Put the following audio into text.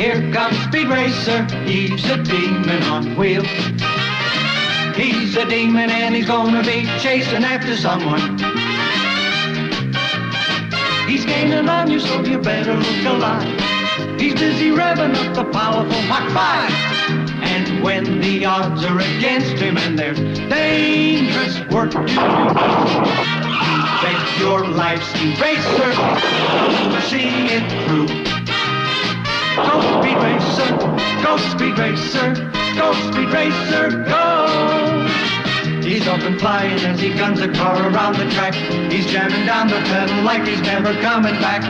Here comes Speed Racer, he's a demon on wheels. He's a demon and he's gonna be chasing after someone. He's gaining on you, so you better look alive. He's busy revving up the powerful Mach 5. And when the odds are against him and there's dangerous work to do, bet your life, Speed Racer, see it through. Go Speed Racer, go Speed Racer, go Speed Racer, go! He's up and flying as he guns a car around the track. He's jamming down the pedal like he's never coming back.